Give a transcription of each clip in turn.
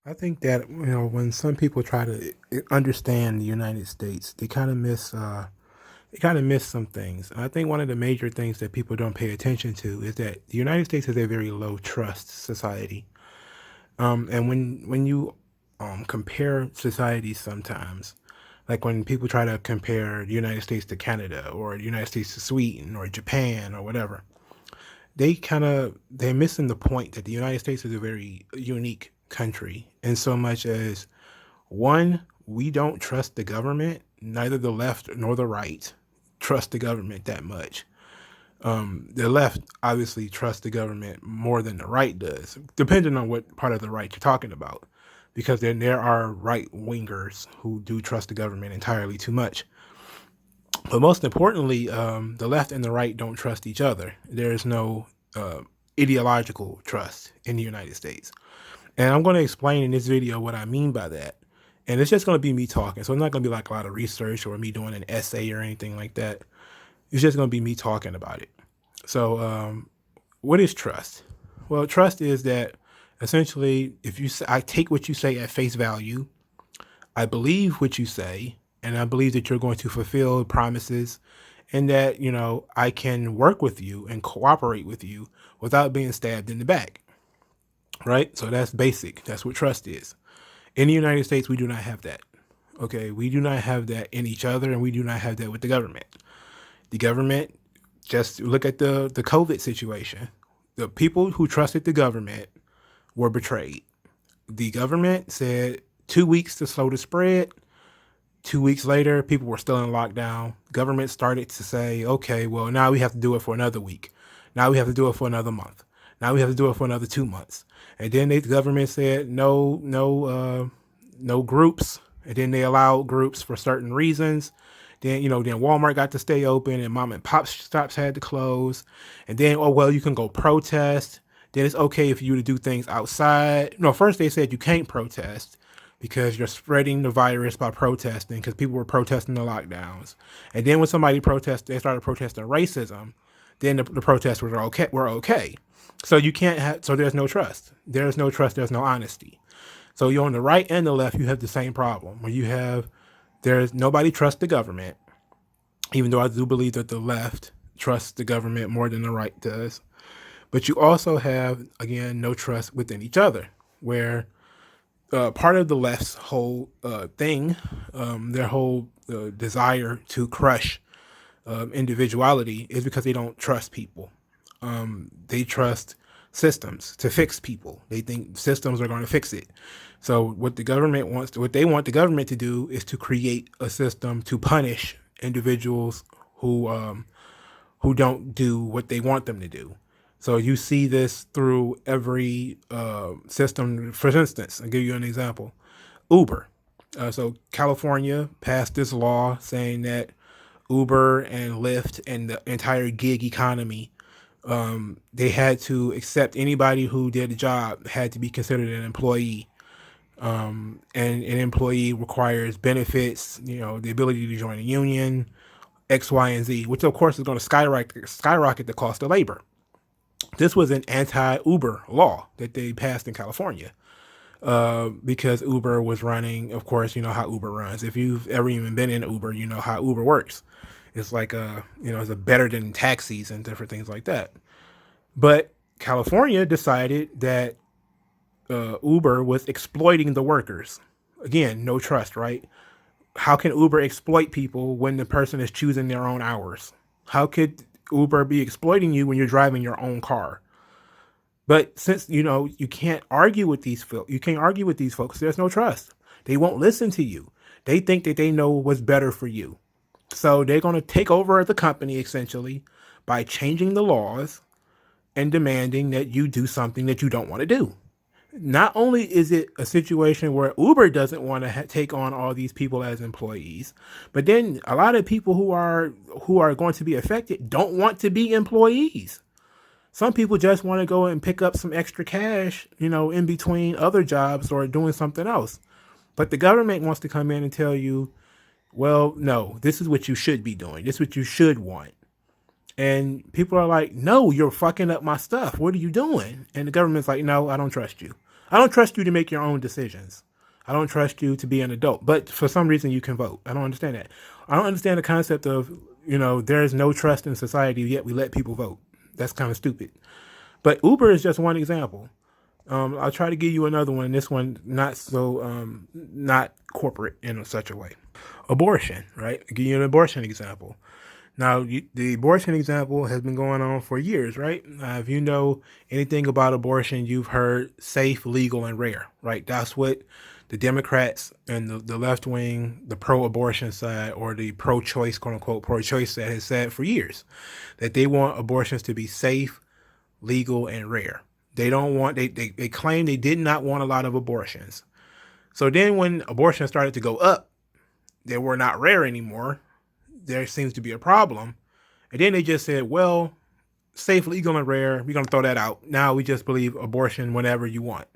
I think that when some people try to understand the United States, they kind of miss some things. And I think one of the major things that people don't pay attention to is that the United States is a very low trust society. And when you compare societies sometimes, like when people try to compare the United States to Canada or the United States to Sweden or Japan or whatever, they're missing the point that the United States is a very unique country in so much as one, we don't trust the government, neither the left nor the right trust the government that much. The left obviously trusts the government more than the right does, depending on what part of the right you're talking about, because then there are right wingers who do trust the government entirely too much. But most importantly, the left and the right don't trust each other. There is no ideological trust in the United States. And I'm going to explain in this video what I mean by that. And it's just going to be me talking. So it's not going to be like a lot of research or me doing an essay or anything like that. It's just going to be me talking about it. So, what is trust? Well, trust is that essentially, if you say, I take what you say at face value, I believe what you say, and I believe that you're going to fulfill promises and that, I can work with you and cooperate with you without being stabbed in the back, right? So that's basic. That's what trust is. In the United States, we do not have that. Okay, we do not have that in each other, and we do not have that with the government. The government, just look at the COVID situation. The people who trusted the government were betrayed. The government said 2 weeks to slow the spread. 2 weeks later, people were still in lockdown. Government started to say, okay, well, now we have to do it for another week. Now we have to do it for another month. Now we have to do it for another 2 months. And then the government said no groups. And then they allowed groups for certain reasons. Then Walmart got to stay open and mom and pop shops had to close. And then, oh, well, you can go protest. Then it's okay for you to do things outside. No, first they said you can't protest because you're spreading the virus by protesting because people were protesting the lockdowns. And then when somebody protested, they started protesting racism. Then the protests were okay. So you can't have. So there's no trust. There's no trust. There's no honesty. So you're on the right and the left. You have the same problem where there's nobody trusts the government, even though I do believe that the left trusts the government more than the right does. But you also have, again, no trust within each other, where part of the left's whole thing, their whole desire to crush individuality is because they don't trust people. They trust systems to fix people. They think systems are going to fix it. So what they want the government to do is to create a system to punish individuals who don't do what they want them to do. So you see this through every system. For instance, I'll give you an example. Uber. So California passed this law saying that Uber and Lyft and the entire gig economy, they had to accept anybody who did a job had to be considered an employee. And an employee requires benefits, the ability to join a union, X, Y, and Z, which of course is going to skyrocket the cost of labor. This was an anti-Uber law that they passed in California because Uber was running. Of course, you know how Uber runs. If you've ever even been in Uber, you know how Uber works. It's like it's a better than taxis and different things like that. But California decided that Uber was exploiting the workers. Again, no trust, right? How can Uber exploit people when the person is choosing their own hours? How could Uber be exploiting you when you're driving your own car? But since you can't argue with these folks. There's no trust. They won't listen to you. They think that they know what's better for you. So they're going to take over the company essentially by changing the laws and demanding that you do something that you don't want to do. Not only is it a situation where Uber doesn't want to take on all these people as employees, but then a lot of people who are going to be affected don't want to be employees. Some people just want to go and pick up some extra cash, in between other jobs or doing something else. But the government wants to come in and tell you, well, no, this is what you should be doing. This is what you should want. And people are like, no, you're fucking up my stuff. What are you doing? And the government's like, no, I don't trust you. I don't trust you to make your own decisions. I don't trust you to be an adult, but for some reason you can vote. I don't understand that. I don't understand the concept of, there is no trust in society, yet we let people vote. That's kind of stupid. But Uber is just one example. I'll try to give you another one. This one not so not corporate in such a way. Abortion, right? I'll give you an abortion example. Now, the abortion example has been going on for years, right? If you know anything about abortion, you've heard safe, legal, and rare, right? That's what the Democrats and the left wing, the pro-abortion side, or the pro-choice, quote unquote, pro-choice side has said for years, that they want abortions to be safe, legal, and rare. They don't want, they claim they did not want a lot of abortions. So then when abortion started to go up, they were not rare anymore. There seems to be a problem. And then they just said, well, safe, legal, and rare, we're going to throw that out. Now we just believe abortion whenever you want.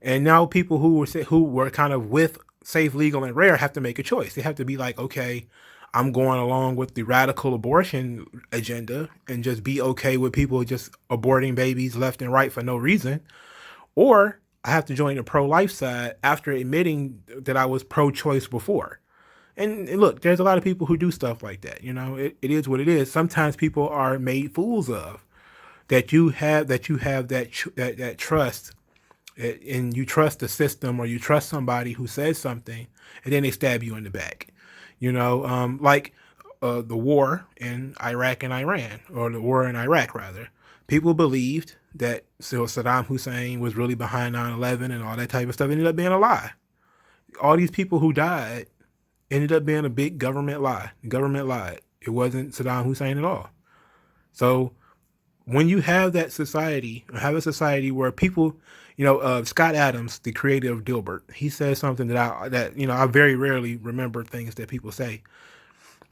And now people who were kind of with safe, legal, and rare have to make a choice. They have to be like, okay, I'm going along with the radical abortion agenda and just be okay with people just aborting babies left and right for no reason. Or I have to join the pro-life side after admitting that I was pro-choice before. And look, there's a lot of people who do stuff like that. It is what it is. Sometimes people are made fools of, that you have that trust, and you trust the system, or you trust somebody who says something, and then they stab you in the back. Like the war in Iraq and Iran, or the war in Iraq rather. People believed that Saddam Hussein was really behind 9/11 and all that type of stuff. It ended up being a lie. All these people who died ended up being a big government lie. The government lied. It wasn't Saddam Hussein at all. So when you have that society, or have a society where people, Scott Adams, the creator of Dilbert, he says something that I very rarely remember things that people say,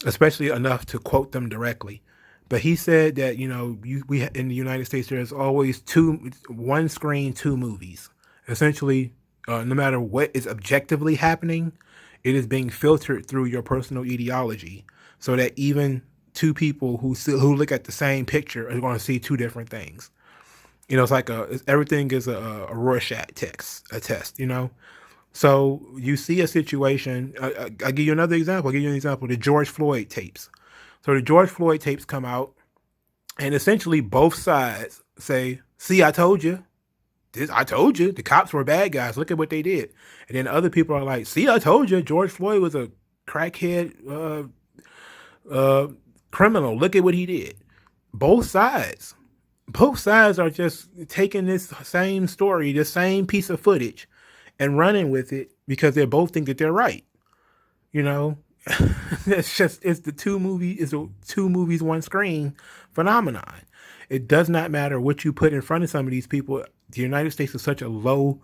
especially enough to quote them directly. But he said that, we in the United States, there's always one screen, two movies. Essentially, no matter what is objectively happening, it is being filtered through your personal ideology, so that even two people who look at the same picture are going to see two different things. It's like everything is a Rorschach test. So you see a situation. I'll give you another example. I'll give you an example. The George Floyd tapes. So the George Floyd tapes come out, and essentially both sides say, "See, I told you. I told you the cops were bad guys. Look at what they did." And then other people are like, "See, I told you George Floyd was a crackhead criminal. Look at what he did." Both sides are just taking this same story, the same piece of footage, and running with it because they both think that they're right. It's the two movies, one screen phenomenon. It does not matter what you put in front of some of these people. The United States is such a low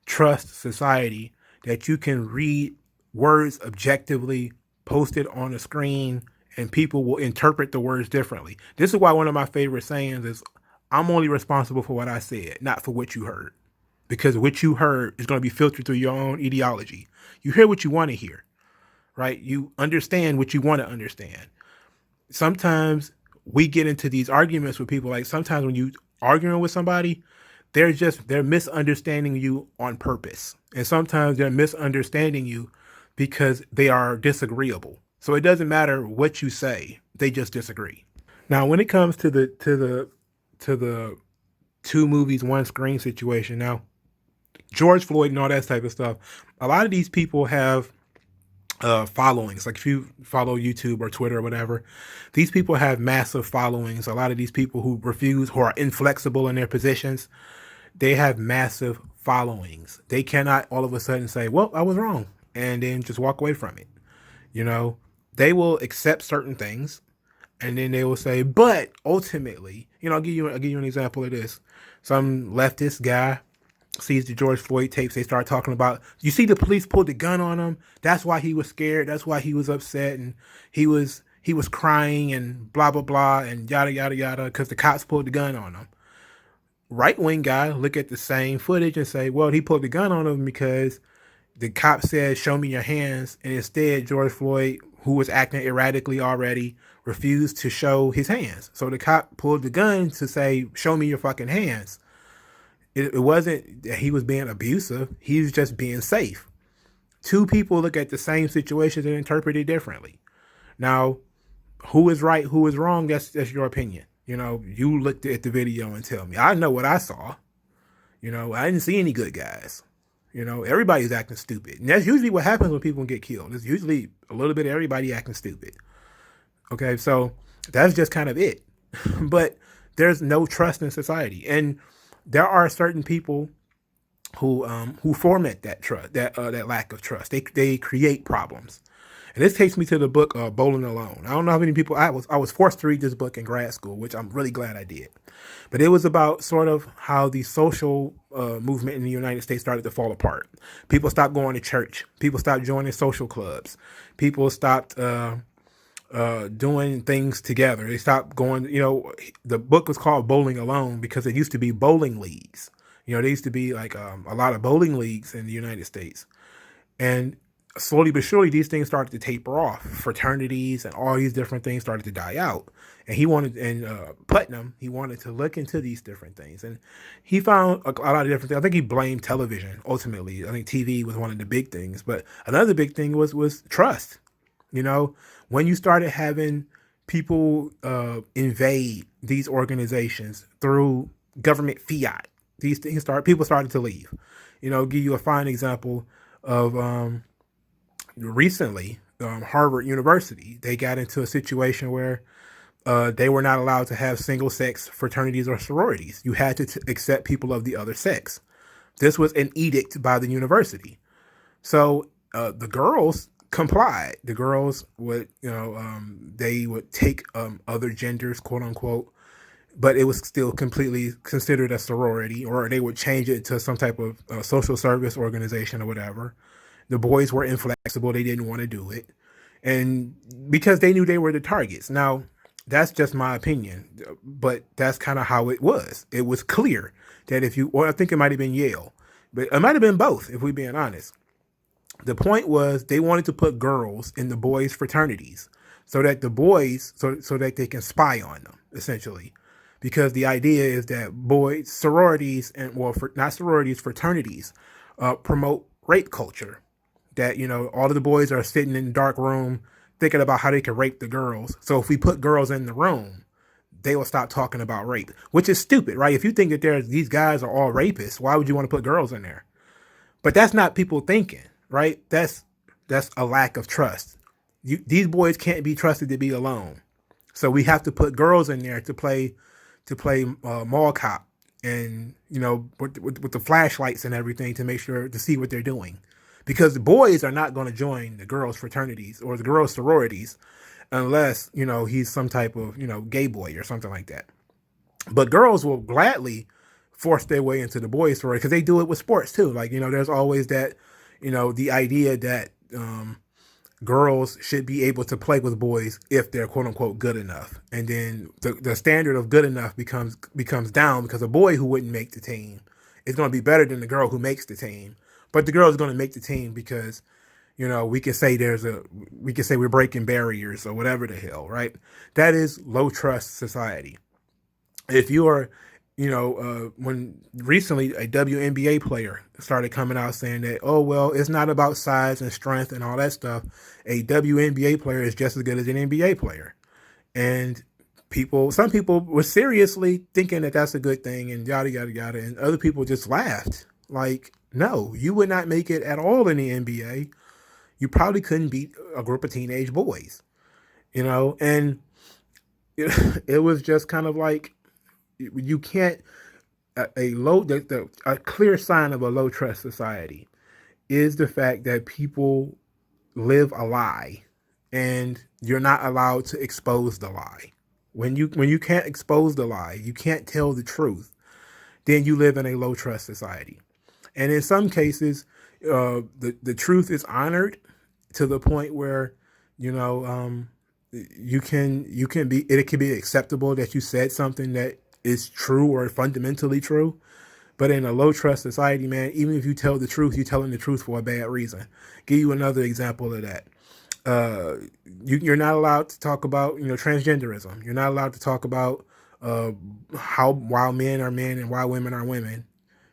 trust society that you can read words objectively, posted on a screen, and people will interpret the words differently. This is why one of my favorite sayings is, I'm only responsible for what I said, not for what you heard. Because what you heard is going to be filtered through your own ideology. You hear what you want to hear, right? You understand what you want to understand. Sometimes we get into these arguments with people. Like sometimes when you arguing with somebody, they're misunderstanding you on purpose. And sometimes they're misunderstanding you because they are disagreeable. So it doesn't matter what you say, they just disagree. Now, when it comes to the two movies, one screen situation, now George Floyd and all that type of stuff, a lot of these people have followings. Like if you follow YouTube or Twitter or whatever, these people have massive followings. A lot of these people who are inflexible in their positions, they have massive followings. They cannot all of a sudden say, well, I was wrong, and then just walk away from it. They will accept certain things, and then they will say, but ultimately, I'll give you an example of this. Some leftist guy sees the George Floyd tapes. They start talking about, you see the police pulled the gun on him. That's why he was scared. That's why he was upset. And he was crying and blah, blah, blah, and yada, yada, yada, because the cops pulled the gun on him. Right-wing guy look at the same footage and say, well, he pulled the gun on him because the cop said, show me your hands. And instead, George Floyd, who was acting erratically already, refused to show his hands. So the cop pulled the gun to say, show me your fucking hands. It wasn't that he was being abusive. He was just being safe. Two people look at the same situation and interpret it differently. Now, who is right, who is wrong, that's your opinion. You looked at the video and tell me. I know what I saw. I didn't see any good guys. Everybody's acting stupid. And that's usually what happens when people get killed. It's usually a little bit of everybody acting stupid. Okay, so that's just kind of it. But there's no trust in society. And there are certain people who format that trust, that lack of trust. They create problems. And this takes me to the book Bowling Alone. I don't know how many people I was forced to read this book in grad school, which I'm really glad I did. But it was about sort of how the social movement in the United States started to fall apart. People stopped going to church. People stopped joining social clubs. People stopped doing things together. They stopped going. The book was called Bowling Alone because it used to be bowling leagues. There used to be like a lot of bowling leagues in the United States. And slowly but surely, these things started to taper off. Fraternities and all these different things started to die out. And Putnam, he wanted to look into these different things. And he found a lot of different things. I think he blamed television, ultimately. I think TV was one of the big things. But another big thing was trust. When you started having people invade these organizations through government fiat, people started to leave. Give you a fine example of recently, Harvard University. They got into a situation where they were not allowed to have single-sex fraternities or sororities. You had to accept people of the other sex. This was an edict by the university. So the girls complied. The girls would, they would take other genders, quote unquote, but it was still completely considered a sorority, or they would change it to some type of social service organization or whatever. The boys were inflexible. They didn't want to do it. And because they knew they were the targets. Now, that's just my opinion, but that's kind of how it was. It was clear that I think it might have been Yale, but it might have been both, if we're being honest. The point was they wanted to put girls in the boys' fraternities so that the boys, so that they can spy on them, essentially. Because the idea is that sororities not sororities, fraternities promote rape culture. That, all of the boys are sitting in the dark room thinking about how they can rape the girls. So if we put girls in the room, they will stop talking about rape, which is stupid, right? If you think that these guys are all rapists, why would you want to put girls in there? But that's not people thinking, right? That's a lack of trust. These boys can't be trusted to be alone. So we have to put girls in there to play mall cop, and with the flashlights and everything to see what they're doing. Because the boys are not going to join the girls' fraternities or the girls' sororities unless, he's some type of, gay boy or something like that. But girls will gladly force their way into the boys' sorority because they do it with sports too. Like, there's always that, the idea that girls should be able to play with boys if they're quote unquote good enough. And then the standard of good enough becomes down because a boy who wouldn't make the team is going to be better than the girl who makes the team. But the girl is going to make the team because, we can say we're breaking barriers or whatever the hell, right? That is low trust society. If you are, when recently a WNBA player started coming out saying that, oh, well, it's not about size and strength and all that stuff. A WNBA player is just as good as an NBA player. And some people were seriously thinking that that's a good thing and yada, yada, yada. And other people just laughed. Like, no, you would not make it at all in the NBA. You probably couldn't beat a group of teenage boys, and it was just kind of like, you can't, a clear sign of a low trust society is the fact that people live a lie and you're not allowed to expose the lie. When you can't expose the lie, you can't tell the truth, then you live in a low trust society. And in some cases, the truth is honored to the point where, it can be acceptable that you said something that is true or fundamentally true. But in a low trust society, man, even if you tell the truth, you're telling the truth for a bad reason. Give you another example of that. You're not allowed to talk about, transgenderism. You're not allowed to talk about why men are men and why women are women.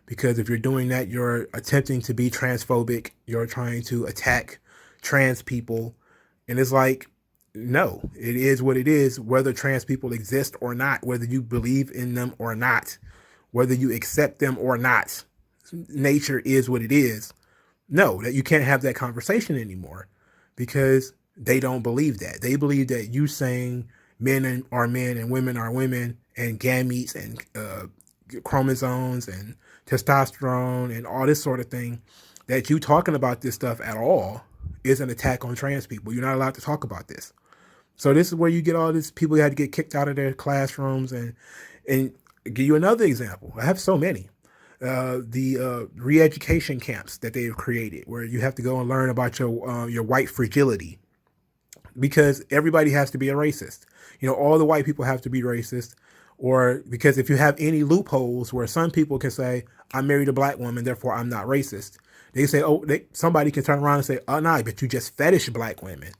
because if you're doing that, you're attempting to be transphobic. You're trying to attack trans people. And it's like, no, it is what it is, whether trans people exist or not, whether you believe in them or not, whether you accept them or not. Nature is what it is. No, that you can't have that conversation anymore because they don't believe that. They believe that you saying are men and women are women and gametes and chromosomes and testosterone and all this sort of thing, that you talking about this stuff at all is an attack on trans people. You're not allowed to talk about this. So this is where you get all these people who had to get kicked out of their classrooms. And give you another example. I have so many. The re-education camps that they've created, where you have to go and learn about your white fragility, because everybody has to be a racist. All the white people have to be racist, or because if you have any loopholes where some people can say, I married a black woman, therefore I'm not racist. They say, somebody can turn around and say, oh, no, but you just fetish black women.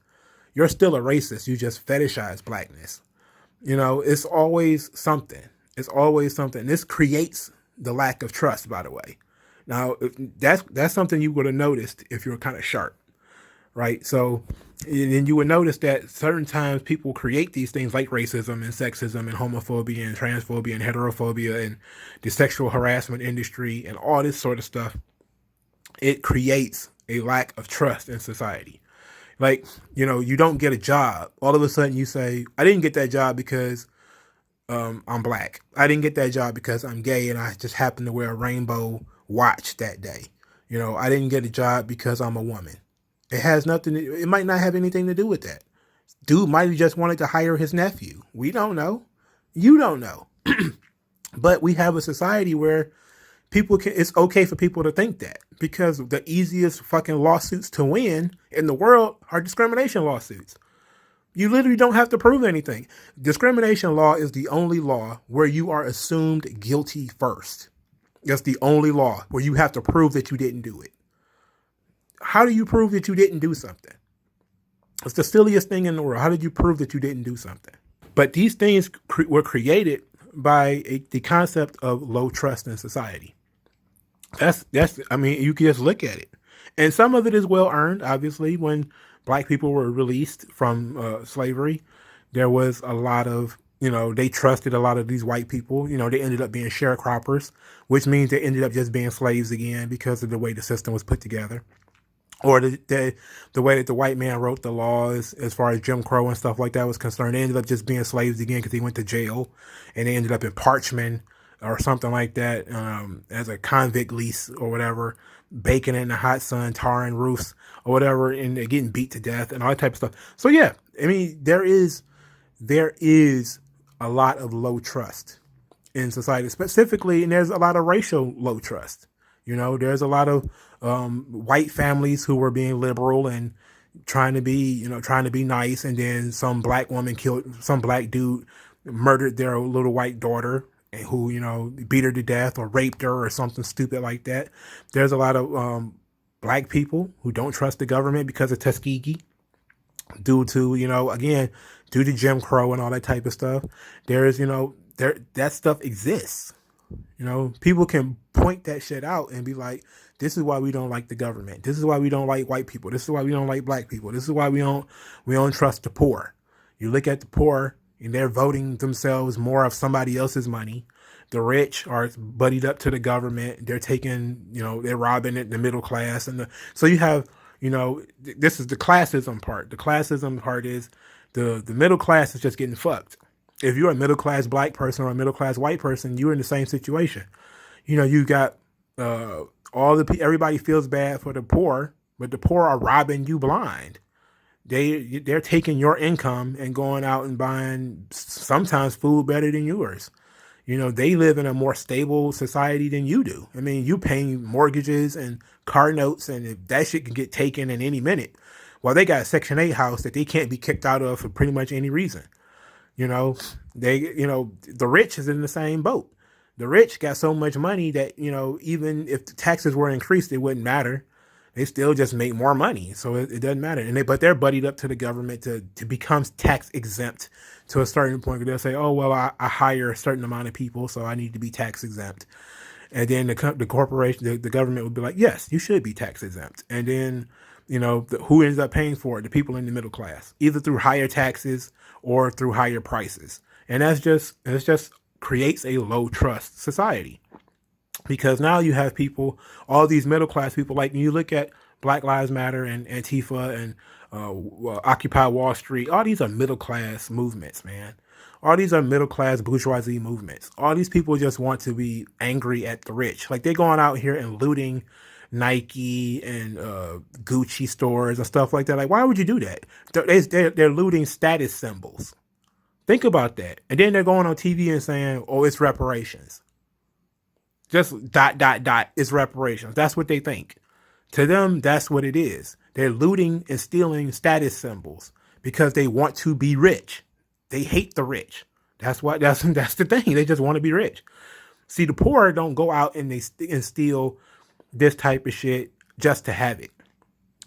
You're still a racist. You just fetishize blackness. It's always something. It's always something. This creates the lack of trust, by the way. Now, that's something you would have noticed if you were kind of sharp, right? So then you would notice that certain times people create these things like racism and sexism and homophobia and transphobia and heterophobia and the sexual harassment industry and all this sort of stuff. It creates a lack of trust in society. Like, you don't get a job. All of a sudden you say, I didn't get that job because I'm black. I didn't get that job because I'm gay and I just happened to wear a rainbow watch that day. I didn't get a job because I'm a woman. It might not have anything to do with that. Dude might have just wanted to hire his nephew. We don't know. You don't know. But we have a society where it's okay for people to think that, because the easiest fucking lawsuits to win in the world are discrimination lawsuits. You literally don't have to prove anything. Discrimination law is the only law where you are assumed guilty first. That's the only law where you have to prove that you didn't do it. How do you prove that you didn't do something? It's the silliest thing in the world. How did you prove that you didn't do something? But these things were created by the concept of low trust in society. You can just look at it. And some of it is well earned. Obviously, when black people were released from slavery, there was a lot of, they trusted a lot of these white people. They ended up being sharecroppers, which means they ended up just being slaves again because of the way the system was put together. Or the way that the white man wrote the laws as far as Jim Crow and stuff like that was concerned. They ended up just being slaves again because they went to jail, and they ended up in Parchman or something like that, as a convict lease or whatever, baking in the hot sun, tarring roofs or whatever, and they're getting beat to death and all that type of stuff. So yeah, there is a lot of low trust in society specifically, and there's a lot of racial low trust. There's a lot of white families who were being liberal and trying to be nice, and then some black woman some black dude murdered their little white daughter, and who, beat her to death or raped her or something stupid like that. There's a lot of black people who don't trust the government because of Tuskegee, due to Jim Crow and all that type of stuff. That stuff exists. People can point that shit out and be like, this is why we don't like the government. This is why we don't like white people. This is why we don't like black people. This is why we don't trust the poor. You look at the poor and they're voting themselves more of somebody else's money. The rich are buddied up to the government. They're taking, they're robbing the middle class. So you have, this is the classism part. The classism part is the middle class is just getting fucked. If you're a middle class black person or a middle class white person, you're in the same situation. You got everybody feels bad for the poor, but the poor are robbing you blind. They're taking your income and going out and buying sometimes food better than yours. They live in a more stable society than you do. You paying mortgages and car notes, and if that shit can get taken in any minute. Well, they got a Section 8 house that they can't be kicked out of for pretty much any reason. The rich is in the same boat. The rich got so much money that, even if the taxes were increased, it wouldn't matter. They still just make more money. So it doesn't matter. But they're buddied up to the government to become tax exempt to a certain point. They'll say, oh, well, I hire a certain amount of people, so I need to be tax exempt. And then the corporation, the government would be like, yes, you should be tax exempt. And then, who ends up paying for it? The people in the middle class, either through higher taxes or through higher prices. And it's just creates a low trust society, because now you have people, all these middle class people, like when you look at Black Lives Matter and Antifa and Occupy Wall Street, all these are middle class movements, man. All these are middle class bourgeoisie movements. All these people just want to be angry at the rich. Like they're going out here and looting Nike and Gucci stores and stuff like that. Like, why would you do that? They're looting status symbols. Think about that. And then they're going on TV and saying, oh, it's reparations. Just ... it's reparations. That's what they think. To them, that's what it is. They're looting and stealing status symbols because they want to be rich. They hate the rich. That's the thing. They just want to be rich. See, the poor don't go out and steal this type of shit just to have it.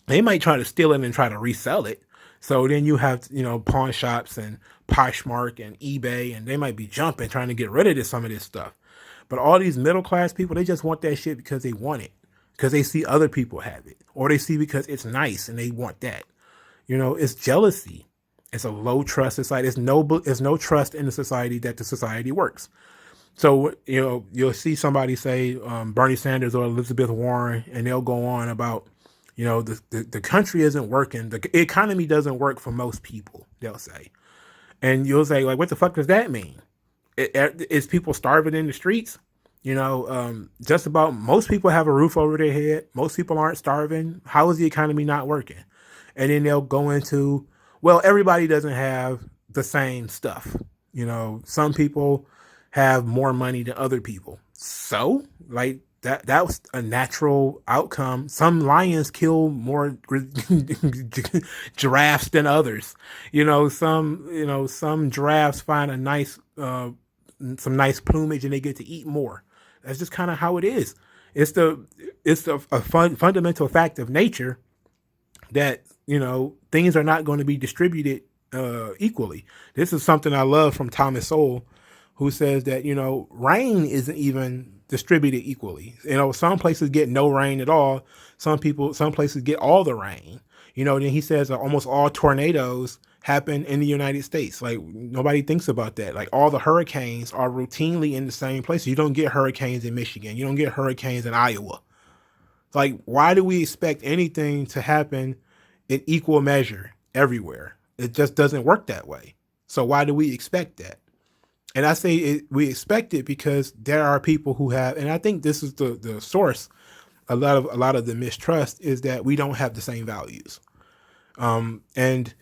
They might try to steal it and try to resell it. So then you have, pawn shops and Poshmark and eBay, and they might be jumping trying to get rid of some of this stuff. But all these middle class people, they just want that shit because they want it, because they see other people have it, or they see because it's nice and they want that. It's jealousy. It's a low trust society. There's no trust in the society that the society works. So, you'll see somebody say Bernie Sanders or Elizabeth Warren, and they'll go on about, the country isn't working. The economy doesn't work for most people, they'll say. And you'll say, like, what the fuck does that mean? Is people starving in the streets? Just about most people have a roof over their head. Most people aren't starving. How is the economy not working? And then they'll go into, well, everybody doesn't have the same stuff. Some people have more money than other people. So, like, that was a natural outcome. Some lions kill more giraffes than others. Some giraffes find a nice some nice plumage and they get to eat more. That's just kind of how it is. It's a fundamental fact of nature that, things are not going to be distributed equally. This is something I love from Thomas Sowell, who says that, rain isn't even distributed equally. Some places get no rain at all. Some places get all the rain. Then he says almost all tornadoes happen in the United States. Like, nobody thinks about that. Like, all the hurricanes are routinely in the same place. You don't get hurricanes in Michigan. You don't get hurricanes in Iowa. Like, why do we expect anything to happen in equal measure everywhere? It just doesn't work that way. So why do we expect that? And I say we expect it because there are people who have, and I think this is the source. A lot of the mistrust is that we don't have the same values, and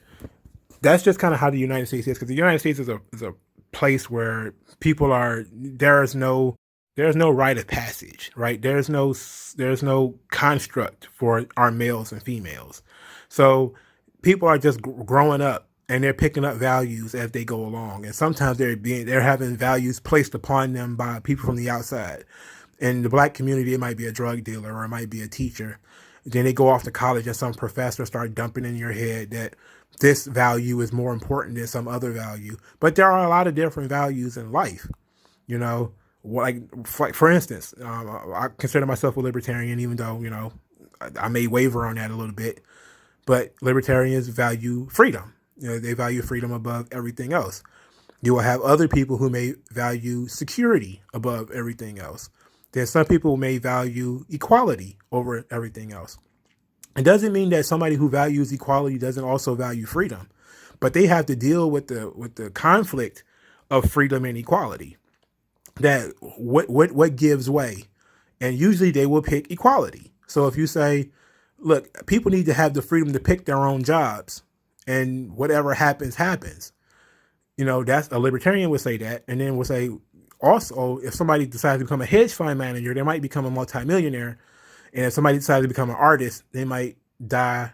that's just kind of how the United States is. Because the United States is a place where people are. There's no rite of passage, right? There's no construct for our males and females. So people are just growing up. And they're picking up values as they go along. And sometimes they're having values placed upon them by people from the outside. In the Black community, it might be a drug dealer or it might be a teacher. Then they go off to college and some professor start dumping in your head that this value is more important than some other value. But there are a lot of different values in life. Like for instance, I consider myself a libertarian, even though, I may waver on that a little bit. But libertarians value freedom. They value freedom above everything else. You will have other people who may value security above everything else. Then some people may value equality over everything else. It doesn't mean that somebody who values equality doesn't also value freedom, but they have to deal with the conflict of freedom and equality. That what gives way, and usually they will pick equality. So if you say, look, people need to have the freedom to pick their own jobs. And whatever happens, happens. That's a libertarian would say that. And then would say also, if somebody decides to become a hedge fund manager, they might become a multimillionaire. And if somebody decides to become an artist, they might die,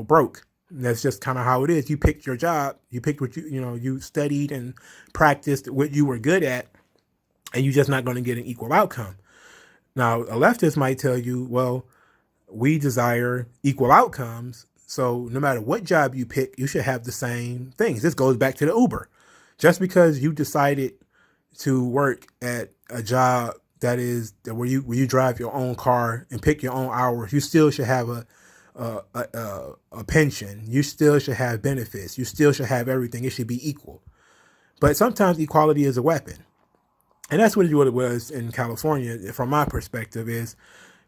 broke. And that's just kind of how it is. You picked your job. You picked what you studied and practiced what you were good at. And you're just not going to get an equal outcome. Now, a leftist might tell you, well, we desire equal outcomes. So no matter what job you pick, you should have the same things. This goes back to the Uber. Just because you decided to work at a job that is where you drive your own car and pick your own hours, you still should have a pension. You still should have benefits. You still should have everything. It should be equal. But sometimes equality is a weapon. And that's what it was in California, from my perspective, is,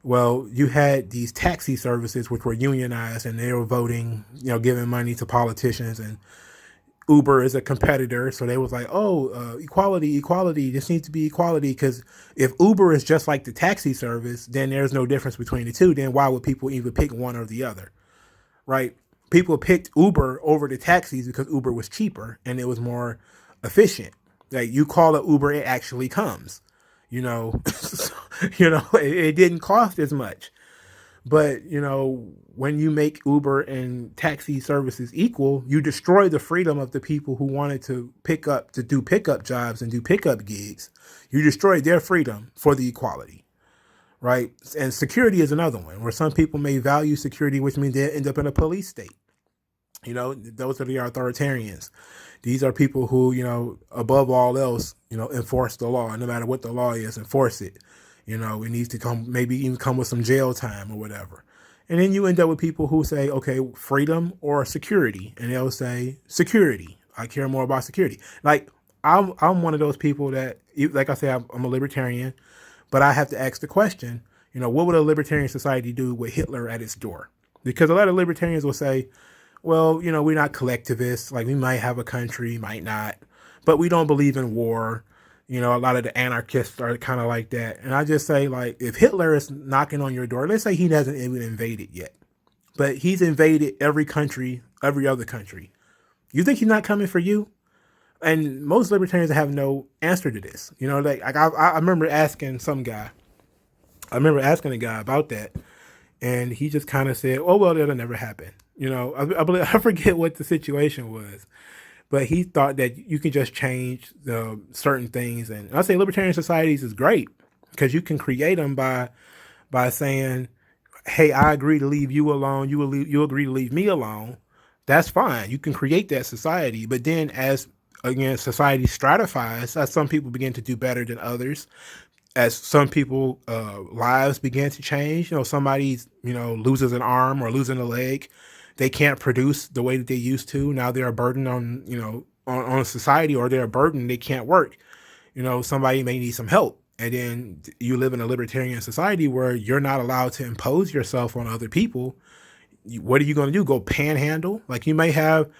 well, you had these taxi services which were unionized and they were voting, giving money to politicians, and Uber is a competitor. So they was like, oh, equality, equality. This needs to be equality, because if Uber is just like the taxi service, then there's no difference between the two. Then why would people even pick one or the other, right? People picked Uber over the taxis because Uber was cheaper and it was more efficient. Like, you call it Uber, it actually comes. It didn't cost as much. But, when you make Uber and taxi services equal, you destroy the freedom of the people who wanted to do pickup jobs and do pickup gigs. You destroy their freedom for the equality, right? And security is another one, where some people may value security, which means they end up in a police state. Those are the authoritarians. These are people who, above all else, enforce the law. No matter what the law is, enforce it. It needs to maybe even come with some jail time or whatever. And then you end up with people who say, okay, freedom or security. And they'll say security. I care more about security. Like, I'm one of those people that, like I say, I'm a libertarian, but I have to ask the question, what would a libertarian society do with Hitler at its door? Because a lot of libertarians will say, well, we're not collectivists. Like, we might have a country, might not, but we don't believe in war. A lot of the anarchists are kind of like that. And I just say, like, if Hitler is knocking on your door, let's say he hasn't even invaded yet, but he's invaded every country, every other country. You think he's not coming for you? And most libertarians have no answer to this. Like I remember asking a guy about that, and he just kind of said, oh, well, that'll never happen. I forget what the situation was, but he thought that you can just change certain things. And I say libertarian societies is great because you can create them by saying, hey, I agree to leave you alone. You agree to leave me alone. That's fine. You can create that society. But then as society stratifies, as some people begin to do better than others, as some people lives begin to change, somebody, loses an arm or losing a leg. They can't produce the way that they used to. Now they're a burden on, on society, or they're a burden. They can't work. Somebody may need some help. And then you live in a libertarian society where you're not allowed to impose yourself on other people. What are you going to do? Go panhandle? Like, you may have,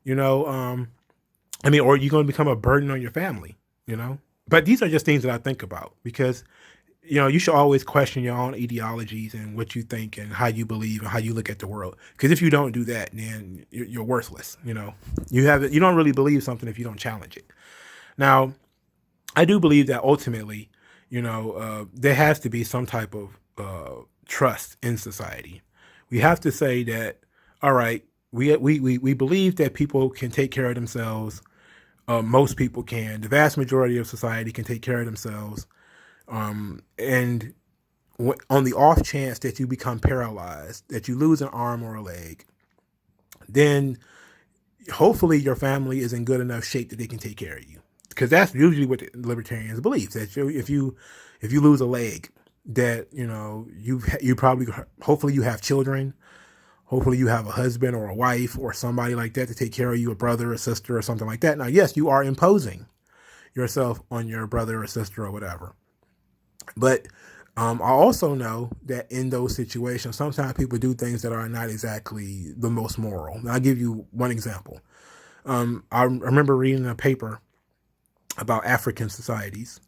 or you're going to become a burden on your family, But these are just things that I think about, because you should always question your own ideologies and what you think and how you believe and how you look at the world. Because if you don't do that, then you're worthless. You don't really believe something if you don't challenge it. Now, I do believe that ultimately, there has to be some type of trust in society. We have to say that, all right, we believe that people can take care of themselves. Most people can. The vast majority of society can take care of themselves. And on the off chance that you become paralyzed, that you lose an arm or a leg, then hopefully your family is in good enough shape that they can take care of you. Because that's usually what the libertarians believe, that if you lose a leg, that you probably, hopefully you have children, hopefully you have a husband or a wife or somebody like that to take care of you, a brother or sister or something like that. Now, yes, you are imposing yourself on your brother or sister or whatever. But I also know that in those situations, sometimes people do things that are not exactly the most moral. I'll give you one example. I remember reading a paper about African societies,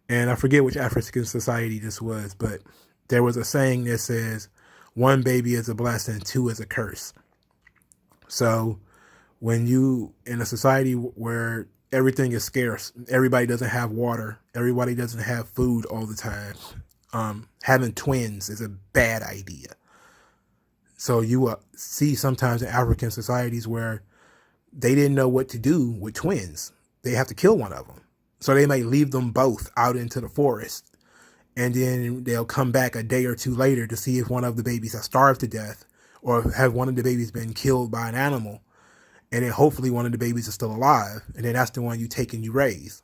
and I forget which African society this was, but there was a saying that says, one baby is a blessing, two is a curse. So when you, in a society where everything is scarce, everybody doesn't have water, everybody doesn't have food all the time, having twins is a bad idea. So you see sometimes in African societies where they didn't know what to do with twins. They have to kill one of them. So they may leave them both out into the forest, and then they'll come back a day or two later to see if one of the babies has starved to death, or have one of the babies been killed by an animal. And then hopefully one of the babies is still alive. And then that's the one you take and you raise.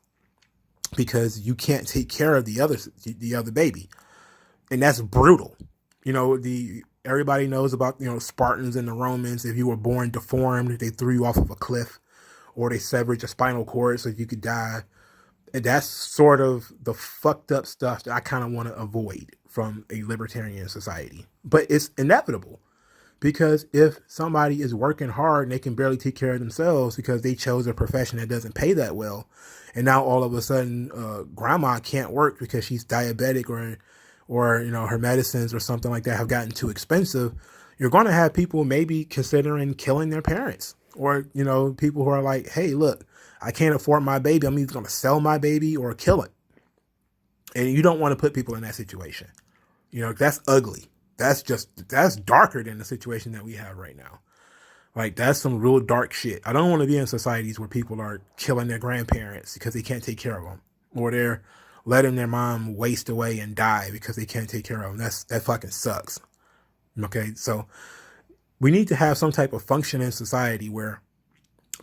because you can't take care of the other baby, and that's brutal. The everybody knows about Spartans and the Romans. If you were born deformed, they threw you off of a cliff, or they severed your spinal cord so you could die. And that's sort of the fucked up stuff that I kind of want to avoid from a libertarian society. But it's inevitable, because if somebody is working hard and they can barely take care of themselves because they chose a profession that doesn't pay that well, and now all of a sudden grandma can't work because she's diabetic, or her medicines or something like that have gotten too expensive, you're going to have people maybe considering killing their parents, or people who are like, hey, look, I can't afford my baby, I'm either going to sell my baby or kill it. And you don't want to put people in that situation. That's ugly. That's darker than the situation that we have right now. Like, that's some real dark shit. I don't want to be in societies where people are killing their grandparents because they can't take care of them, or they're letting their mom waste away and die because they can't take care of them. That fucking sucks. Okay, so we need to have some type of function in society where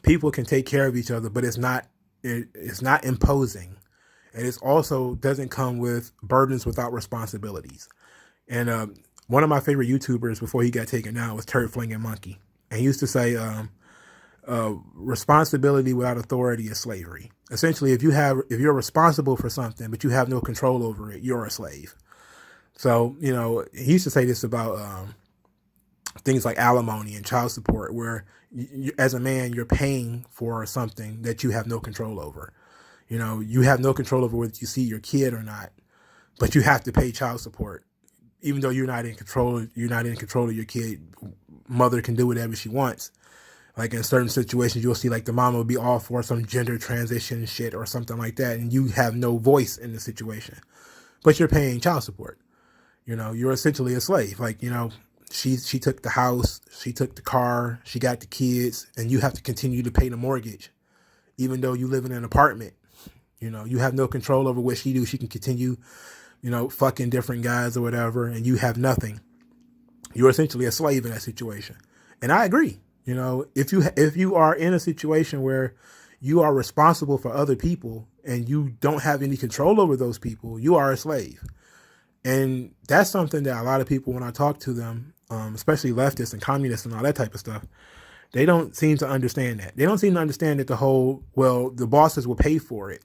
people can take care of each other, but it's not imposing, and it also doesn't come with burdens without responsibilities. And one of my favorite YouTubers before he got taken down was Turd Flinging Monkey, and he used to say, responsibility without authority is slavery. Essentially, if you're responsible for something but you have no control over it, you're a slave. So he used to say this about things like alimony and child support, where as a man, you're paying for something that you have no control over. You have no control over whether you see your kid or not, but you have to pay child support, even though you're not in control. You're not in control of your kid. Mother can do whatever she wants. Like, in certain situations, you'll see like the mama will be all for some gender transition shit or something like that, and you have no voice in the situation, but you're paying child support. You're essentially a slave. Like, she took the house, she took the car, she got the kids, and you have to continue to pay the mortgage, even though you live in an apartment. You have no control over what she do. She can continue, fucking different guys or whatever, and you have nothing. You're essentially a slave in that situation. And I agree. If you are in a situation where you are responsible for other people and you don't have any control over those people, you are a slave. And that's something that a lot of people, when I talk to them, especially leftists and communists and all that type of stuff, they don't seem to understand that. They don't seem to understand that the bosses will pay for it,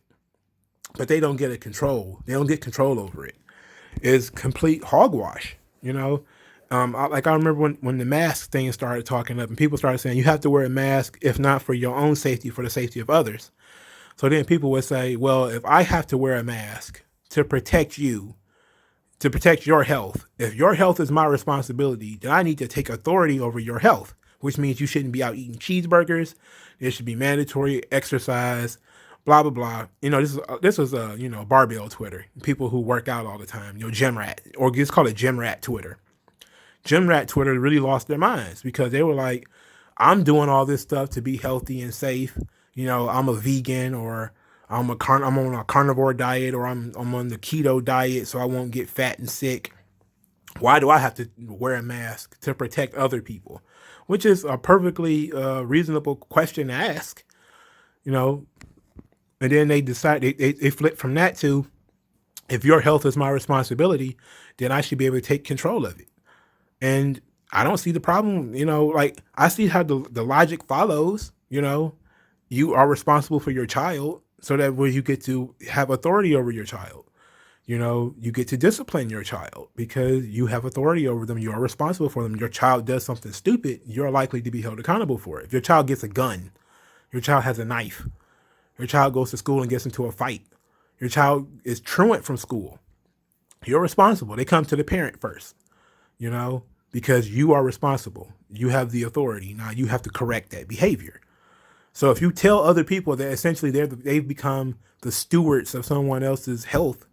but they don't get a control. They don't get control over it. It's complete hogwash, I remember when the mask thing started talking up and people started saying you have to wear a mask, if not for your own safety, for the safety of others. So then people would say, well, if I have to wear a mask to protect you, to protect your health, if your health is my responsibility, then I need to take authority over your health, which means you shouldn't be out eating cheeseburgers. There should be mandatory exercise, blah, blah, blah. This was barbell Twitter, people who work out all the time, gym rat, or just call it gym rat Twitter. Gym rat Twitter really lost their minds because they were like, I'm doing all this stuff to be healthy and safe. I'm a vegan, or I'm on a carnivore diet, or I'm on the keto diet so I won't get fat and sick. Why do I have to wear a mask to protect other people? Which is a perfectly reasonable question to ask, And then they decide, they flip from that to, if your health is my responsibility, then I should be able to take control of it. And I don't see the problem, I see how the logic follows. You are responsible for your child, so that way you get to have authority over your child. You get to discipline your child because you have authority over them. You are responsible for them. Your child does something stupid, you're likely to be held accountable for it. If your child gets a gun, your child has a knife, your child goes to school and gets into a fight, your child is truant from school, you're responsible. They come to the parent first, because you are responsible. You have the authority. Now you have to correct that behavior. So if you tell other people that essentially they've become the stewards of someone else's health,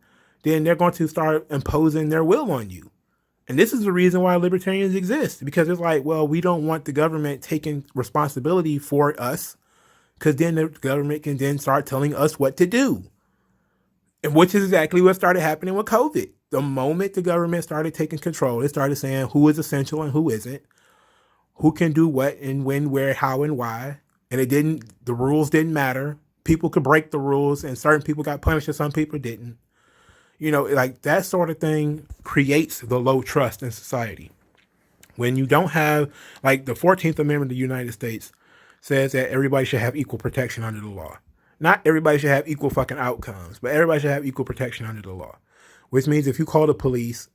then they're going to start imposing their will on you. And this is the reason why libertarians exist, because it's like, well, we don't want the government taking responsibility for us, because then the government can then start telling us what to do. And which is exactly what started happening with COVID. The moment the government started taking control, it started saying who is essential and who isn't, who can do what and when, where, how, and why. And the rules didn't matter. people could break the rules and certain people got punished and some people didn't. Like that sort of thing creates the low trust in society. When you don't have, like, the 14th Amendment of the United States says that everybody should have equal protection under the law. Not everybody should have equal fucking outcomes, but everybody should have equal protection under the law. Which means if you call the police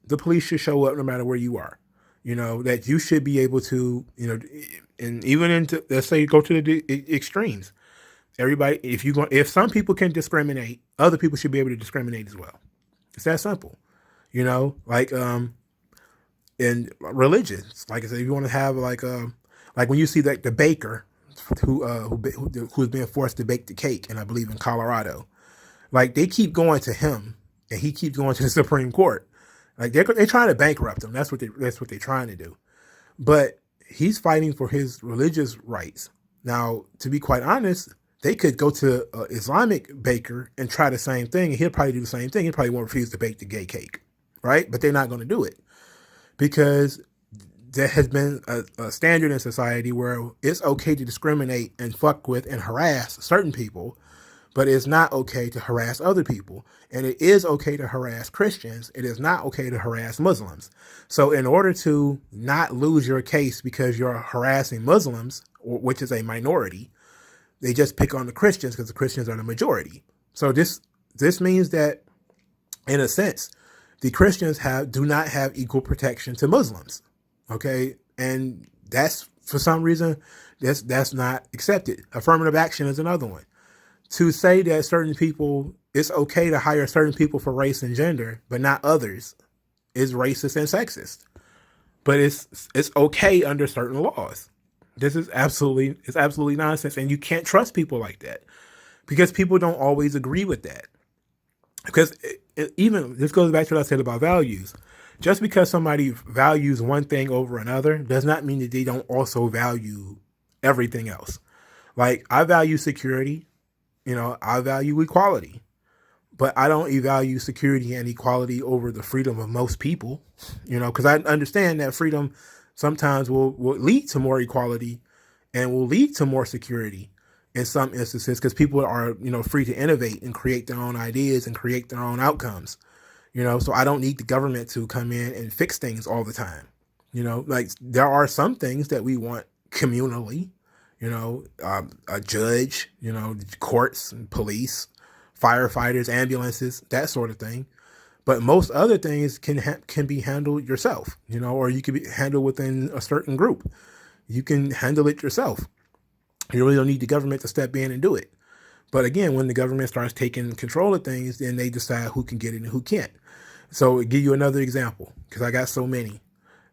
should show up no matter where you are. That you should be able to, and even into, let's say you go to the extremes. Everybody, if some people can discriminate, other people should be able to discriminate as well. It's that simple. Like in religions, like I said, if you want to have like when you see like the baker who's being forced to bake the cake, and I believe in Colorado, like they keep going to him, and he keeps going to the Supreme Court. Like they're trying to bankrupt him. That's what they're trying to do. But he's fighting for his religious rights. Now, to be quite honest, they could go to an Islamic baker and try the same thing, and he'll probably do the same thing. He probably won't refuse to bake the gay cake, right? But they're not going to do it because there has been a standard in society where it's okay to discriminate and fuck with and harass certain people, but it's not okay to harass other people. And it is okay to harass Christians. It is not okay to harass Muslims. So in order to not lose your case because you're harassing Muslims, which is a minority, they just pick on the Christians because the Christians are the majority. So this means that, in a sense, the Christians do not have equal protection to Muslims. Okay, and that's, for some reason, that's not accepted. Affirmative action is another one. To say that certain people, it's okay to hire certain people for race and gender, but not others, is racist and sexist. But it's okay under certain laws. This is absolutely nonsense, and you can't trust people like that because people don't always agree with that. Because even this goes back to what I said about values. Just because somebody values one thing over another does not mean that they don't also value everything else. Like, I value security, I value equality, but I don't value security and equality over the freedom of most people, because I understand that freedom sometimes will lead to more equality and will lead to more security in some instances because people are, free to innovate and create their own ideas and create their own outcomes. So I don't need the government to come in and fix things all the time. Like there are some things that we want communally, a judge, courts and police, firefighters, ambulances, that sort of thing. But most other things can be handled yourself, or you can be handled within a certain group. You can handle it yourself. You really don't need the government to step in and do it. But again, when the government starts taking control of things, then they decide who can get it and who can't. So I'll give you another example, because I got so many.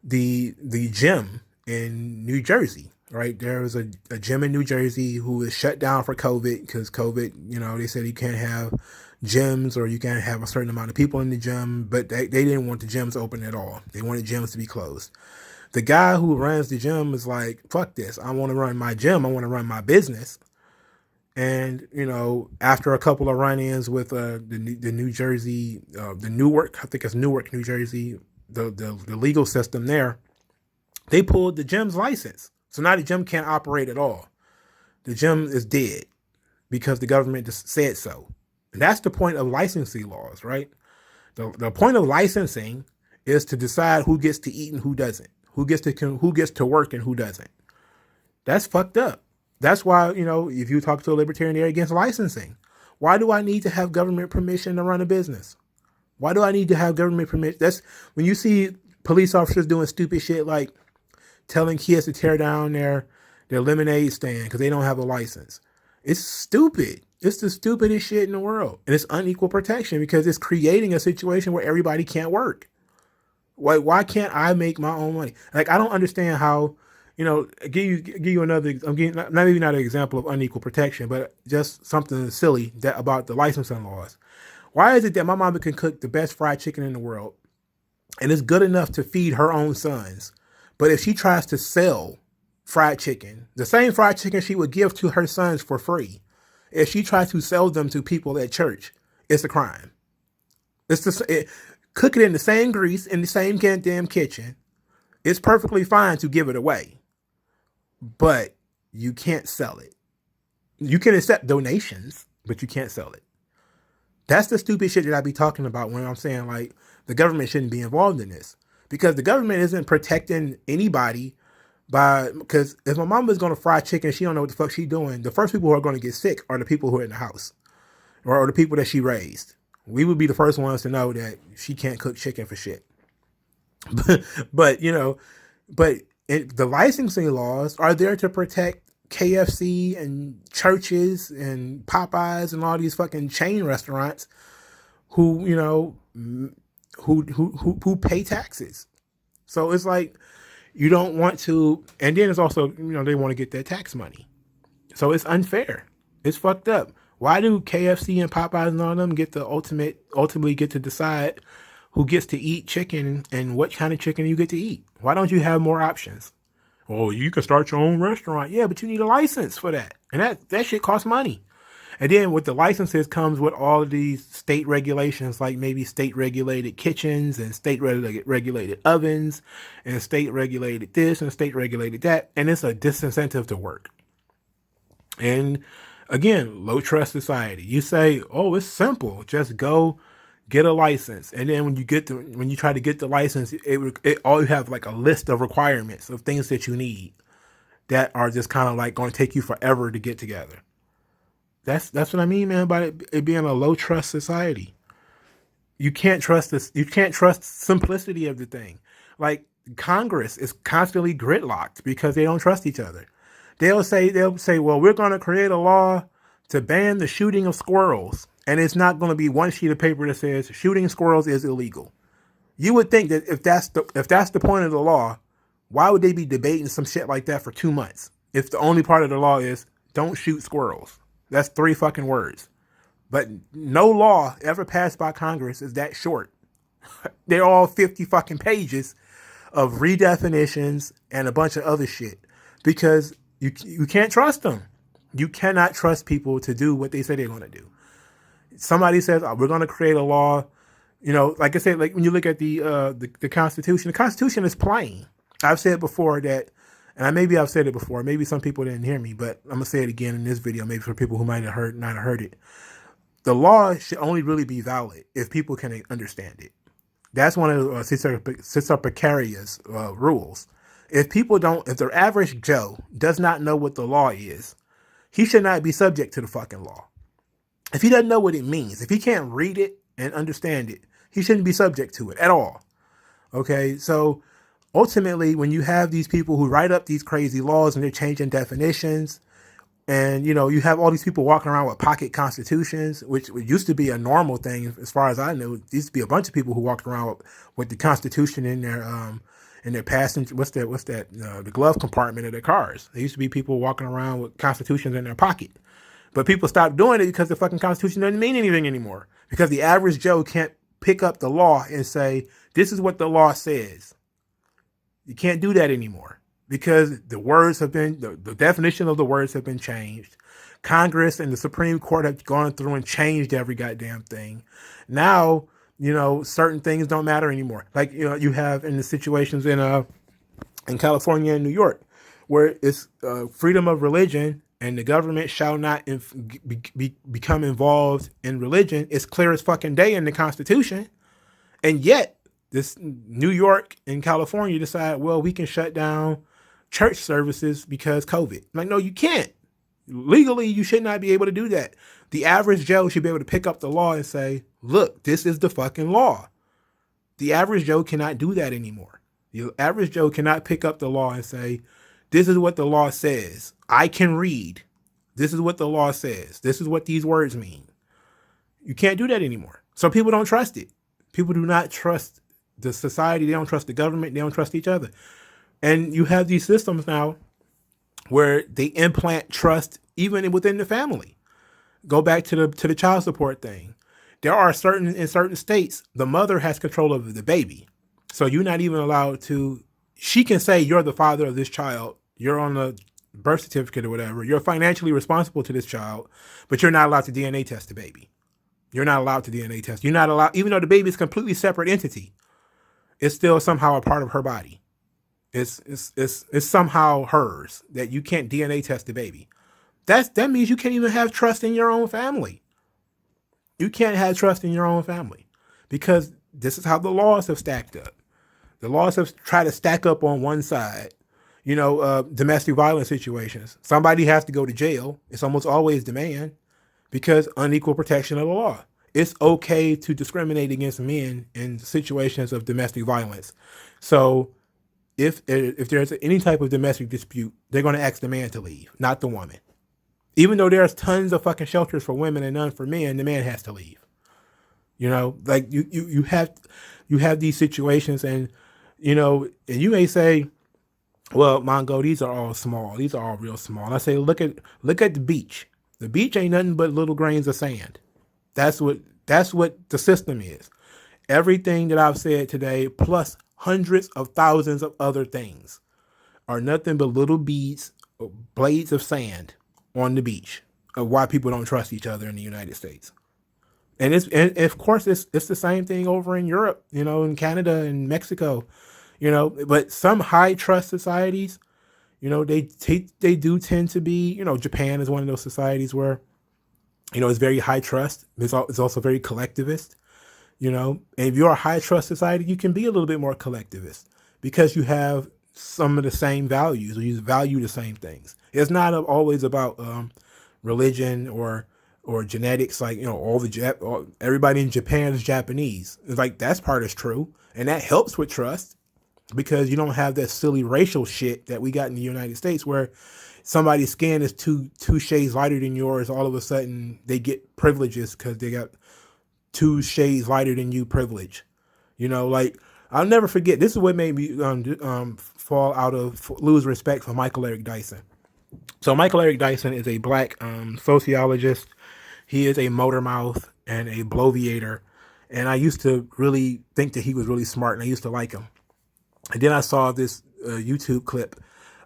The gym in New Jersey, right? There was a gym in New Jersey who was shut down for COVID because COVID, they said you can't have gyms or you can't have a certain amount of people in the gym, but they didn't want the gyms open at all. They wanted gyms to be closed. The guy who runs the gym is like, fuck this. I want to run my gym. I want to run my business. And, after a couple of run-ins with the New Jersey, the Newark, I think it's Newark, New Jersey, the legal system there, they pulled the gym's license. So now the gym can't operate at all. The gym is dead because the government just said so. And that's the point of licensing laws, right? The point of licensing is to decide who gets to eat and who doesn't, who gets to work and who doesn't. That's fucked up. That's why, if you talk to a libertarian, they're against licensing. Why do I need to have government permission to run a business? Why do I need to have government permission? That's when you see police officers doing stupid shit like telling kids to tear down their lemonade stand because they don't have a license. It's stupid. It's the stupidest shit in the world. And it's unequal protection because it's creating a situation where everybody can't work. Why can't I make my own money? Like, I don't understand how, give you another, maybe not an example of unequal protection, but just something silly about the licensing laws. Why is it that my mama can cook the best fried chicken in the world and it's good enough to feed her own sons? But if she tries to sell fried chicken, the same fried chicken she would give to her sons for free, if she tries to sell them to people at church, it's a crime. Cook it in the same grease, in the same goddamn kitchen. It's perfectly fine to give it away, but you can't sell it. You can accept donations, but you can't sell it. That's the stupid shit that I be talking about when I'm saying like the government shouldn't be involved in this, because the government isn't protecting anybody. Because if my mom is going to fry chicken, she don't know what the fuck she doing. The first people who are going to get sick are the people who are in the house, or the people that she raised. We would be the first ones to know that she can't cook chicken for shit. but you know, the licensing laws are there to protect KFC and churches and Popeyes and all these fucking chain restaurants who, you know, who pay taxes. So it's like you don't want to, and then it's also, you know, they want to get their tax money. So it's unfair. It's fucked up. Why do KFC and Popeyes and all of them get the ultimately get to decide who gets to eat chicken and what kind of chicken you get to eat? Why don't you have more options? Oh, you can start your own restaurant. Yeah, but you need a license for that. And that shit costs money. And then with the licenses comes with all of these state regulations, like maybe state regulated kitchens and state regulated ovens and state regulated this and state regulated that. And it's a disincentive to work. And again, low trust society. You say, oh, it's simple. Just go get a license. And then when you try to get the license, it all you have like a list of requirements of things that you need that are just kind of like going to take you forever to get together. That's what I mean, man, by it being a low trust society. You can't trust this. You can't trust simplicity of the thing. Like Congress is constantly gridlocked because they don't trust each other. They'll say, well, we're going to create a law to ban the shooting of squirrels. And it's not going to be one sheet of paper that says shooting squirrels is illegal. You would think that if that's the point of the law, why would they be debating some shit like that for 2 months? If the only part of the law is don't shoot squirrels. That's 3 fucking words. But no law ever passed by Congress is that short. They're all 50 fucking pages of redefinitions and a bunch of other shit because you can't trust them. You cannot trust people to do what they say they're going to do. Somebody says, oh, we're going to create a law. You know, like I said, like when you look at the Constitution is plain. I've said before that, and maybe I've said it before. Maybe some people didn't hear me, but I'm going to say it again in this video, maybe for people who might not have heard it. The law should only really be valid if people can understand it. That's one of Cesar Picaria's rules. If the average Joe does not know what the law is, he should not be subject to the fucking law. If he doesn't know what it means, if he can't read it and understand it, he shouldn't be subject to it at all. Okay, so ultimately, when you have these people who write up these crazy laws and they're changing definitions, and you know you have all these people walking around with pocket constitutions, which used to be a normal thing as far as I know. There used to be a bunch of people who walked around with the Constitution in their passenger, the glove compartment of their cars. There used to be people walking around with constitutions in their pocket. But people stopped doing it because the fucking Constitution doesn't mean anything anymore. Because the average Joe can't pick up the law and say, this is what the law says. You can't do that anymore. Because the words have been, the definition of the words have been changed. Congress and the Supreme Court have gone through and changed every goddamn thing. Now, you know, certain things don't matter anymore. Like, you know, you have in the situations in California and New York, where it's freedom of religion and the government shall not become involved in religion. It's clear as fucking day in the Constitution. And yet, this New York and California decide, well, we can shut down church services because COVID. Like, no, you can't. Legally, you should not be able to do that. The average Joe should be able to pick up the law and say, look, this is the fucking law. The average Joe cannot do that anymore. The average Joe cannot pick up the law and say, this is what the law says. I can read. This is what the law says. This is what these words mean. You can't do that anymore. So people don't trust it. People do not trust the society. They don't trust the government. They don't trust each other. And you have these systems now where they implant trust even within the family. Go back to the child support thing. There are in certain states, the mother has control over the baby. So you're not even allowed to, she can say you're the father of this child. You're on the birth certificate or whatever. You're financially responsible to this child, but you're not allowed to DNA test the baby. You're not allowed to DNA test. You're not allowed, even though the baby is a completely separate entity, it's still somehow a part of her body. It's somehow hers that you can't DNA test the baby. That means you can't even have trust in your own family. You can't have trust in your own family because this is how the laws have stacked up. The laws have tried to stack up on one side. Domestic violence situations. Somebody has to go to jail. It's almost always the man because unequal protection of the law. It's okay to discriminate against men in situations of domestic violence. So if there's any type of domestic dispute, they're going to ask the man to leave, not the woman. Even though there's tons of fucking shelters for women and none for men, the man has to leave. Like you have these situations, and and you may say, well, Mongo, these are all small. These are all real small. And I say, look at the beach. The beach ain't nothing but little grains of sand. That's what the system is. Everything that I've said today, plus hundreds of thousands of other things, are nothing but little beads, blades of sand on the beach of why people don't trust each other in the United States. And of course it's the same thing over in Europe, in Canada and Mexico, but some high trust societies, they do tend to be, Japan is one of those societies where, it's very high trust. It's also very collectivist, and if you're a high trust society, you can be a little bit more collectivist because you have some of the same values, or you value the same things. It's not always about religion or genetics. Like, everybody in Japan is Japanese. It's like, that's part is true. And that helps with trust because you don't have that silly racial shit that we got in the United States where somebody's skin is two shades lighter than yours. All of a sudden they get privileges because they got 2 shades lighter than you privilege. Like, I'll never forget. This is what made me lose respect for Michael Eric Dyson. So Michael Eric Dyson is a black sociologist. He is a motor mouth and a bloviator. And I used to really think that he was really smart, and I used to like him. And then I saw this YouTube clip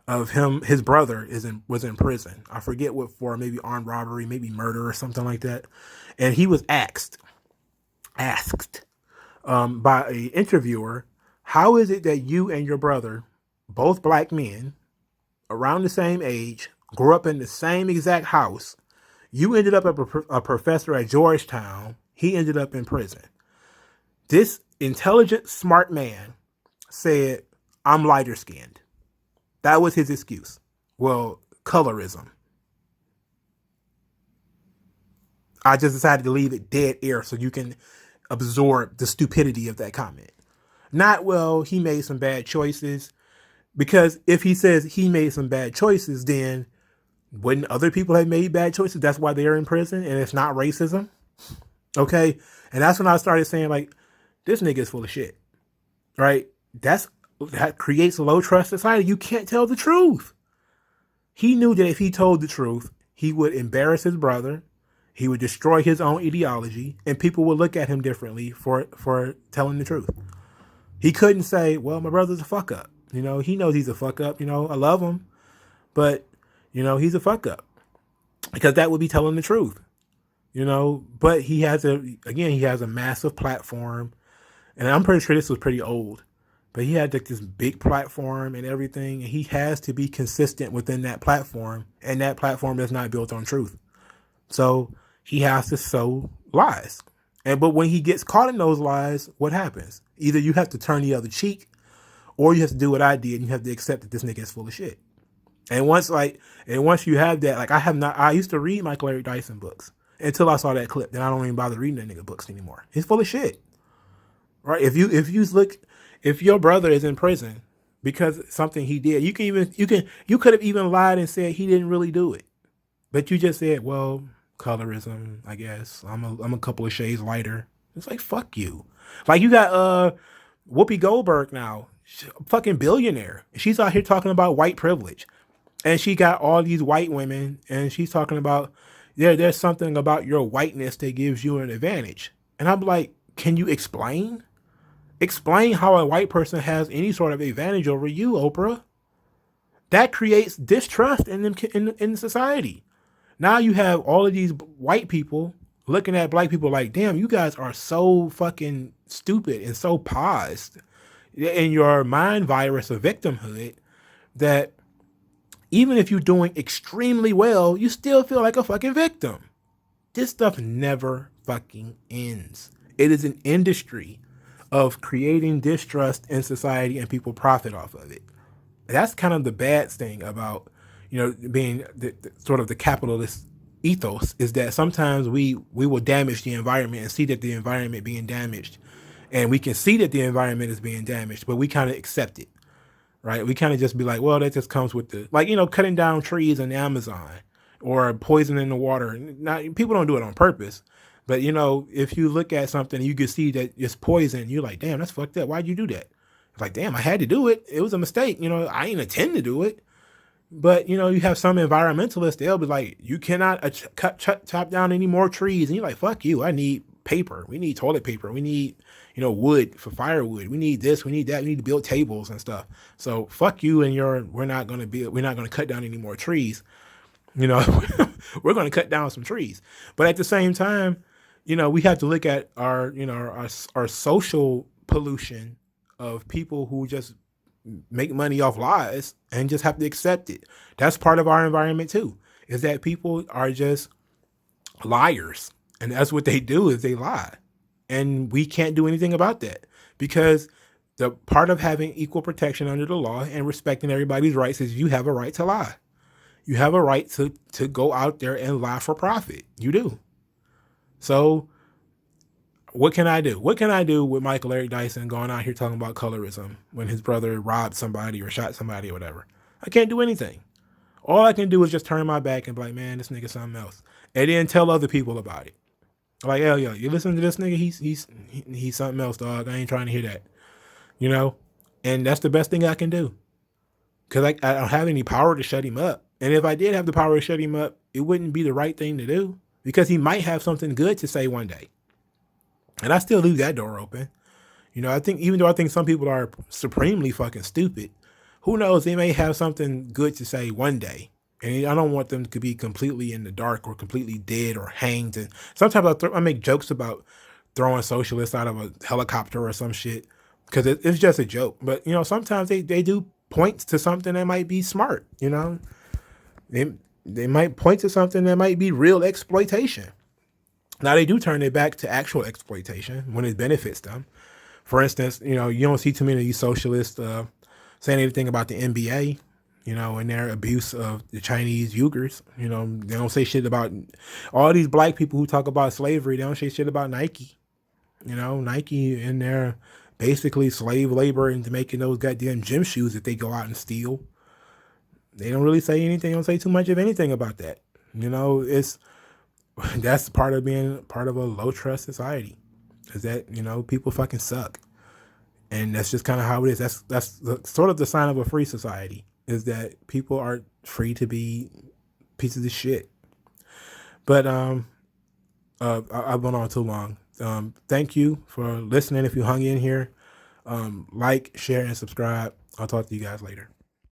of him. His brother was in prison. I forget what for, maybe armed robbery, maybe murder or something like that. And he was asked by an interviewer, how is it that you and your brother, both black men, around the same age, grew up in the same exact house, you ended up a professor at Georgetown, he ended up in prison. This intelligent, smart man said, I'm lighter skinned. That was his excuse. Well, colorism. I just decided to leave it dead air so you can absorb the stupidity of that comment. Not, well, he made some bad choices. Because if he says he made some bad choices, then wouldn't other people have made bad choices? That's why they're in prison, and it's not racism. Okay? And that's when I started saying, like, this nigga is full of shit. Right? That creates a low trust society. You can't tell the truth. He knew that if he told the truth, he would embarrass his brother. He would destroy his own ideology, and people would look at him differently for telling the truth. He couldn't say, well, my brother's a fuck up. He knows he's a fuck up. I love him, but, he's a fuck up because that would be telling the truth, but he has a massive platform, and I'm pretty sure this was pretty old, but he had like this big platform and everything. And he has to be consistent within that platform, and that platform is not built on truth. So he has to sow lies. But when he gets caught in those lies, what happens? Either you have to turn the other cheek, or you have to do what I did, and you have to accept that this nigga is full of shit. And once you have that, like, I used to read Michael Eric Dyson books until I saw that clip. Then I don't even bother reading that nigga books anymore. He's full of shit. Right? If your brother is in prison because something he did, you could have even lied and said he didn't really do it. But you just said, well, colorism, I guess. I'm a couple of shades lighter. It's like, fuck you. Like, you got Whoopi Goldberg now. Fucking billionaire. She's out here talking about white privilege, and she got all these white women, and she's talking about there's something about your whiteness that gives you an advantage. And I'm like, can you explain how a white person has any sort of advantage over you, Oprah? That creates distrust in society. Now you have all of these white people looking at black people like, damn, you guys are so fucking stupid and so paused in your mind virus of victimhood that even if you're doing extremely well, you still feel like a fucking victim. This stuff never fucking ends. It is an industry of creating distrust in society, and people profit off of it. That's kind of the bad thing about, being sort of the capitalist ethos, is that sometimes we will damage the environment and see that the environment being damaged, and we can see that the environment is being damaged, but we kind of accept it, right? We kind of just be like, well, that just comes with the, like, cutting down trees in the Amazon or poisoning the water. Not, people don't do it on purpose, but if you look at something, you can see that it's poison. You're like, damn, that's fucked up. Why'd you do that? It's like, damn, I had to do it. It was a mistake. I didn't intend to do it. But you have some environmentalists. They'll be like, you cannot chop down any more trees. And you're like, fuck you. I need paper. We need toilet paper. We need wood for firewood. We need this. We need that. We need to build tables and stuff. So fuck you and we're not going to cut down any more trees. We're going to cut down some trees. But at the same time, we have to look at our social pollution of people who just make money off lies and just have to accept it. That's part of our environment too, is that people are just liars. And that's what they do, is they lie. And we can't do anything about that, because the part of having equal protection under the law and respecting everybody's rights is you have a right to lie. You have a right to go out there and lie for profit. You do. So what can I do? What can I do with Michael Eric Dyson going out here talking about colorism when his brother robbed somebody or shot somebody or whatever? I can't do anything. All I can do is just turn my back and be like, man, this nigga's something else. And then tell other people about it. Like, hell, yo, you listen to this nigga? He's something else, dog. I ain't trying to hear that. And that's the best thing I can do. Because I don't have any power to shut him up. And if I did have the power to shut him up, it wouldn't be the right thing to do, because he might have something good to say one day. And I still leave that door open. I think, even though I think some people are supremely fucking stupid, who knows, they may have something good to say one day. And I don't want them to be completely in the dark or completely dead or hanged. And sometimes I make jokes about throwing socialists out of a helicopter or some shit, because it's just a joke. But, sometimes they do point to something that might be smart, They might point to something that might be real exploitation. Now, they do turn their back to actual exploitation when it benefits them. For instance, you don't see too many of these socialists saying anything about the NBA, and their abuse of the Chinese Uyghurs. They don't say shit about all these black people who talk about slavery. They don't say shit about Nike. Nike and their basically slave labor into making those goddamn gym shoes that they go out and steal. They don't really say anything. They don't say too much of anything about that. That's part of being part of a low trust society, is that, people fucking suck. And that's just kind of how it is. That's sort of the sign of a free society, is that people are free to be pieces of shit. But I've went on too long. Thank you for listening. If you hung in here, like, share, and subscribe. I'll talk to you guys later.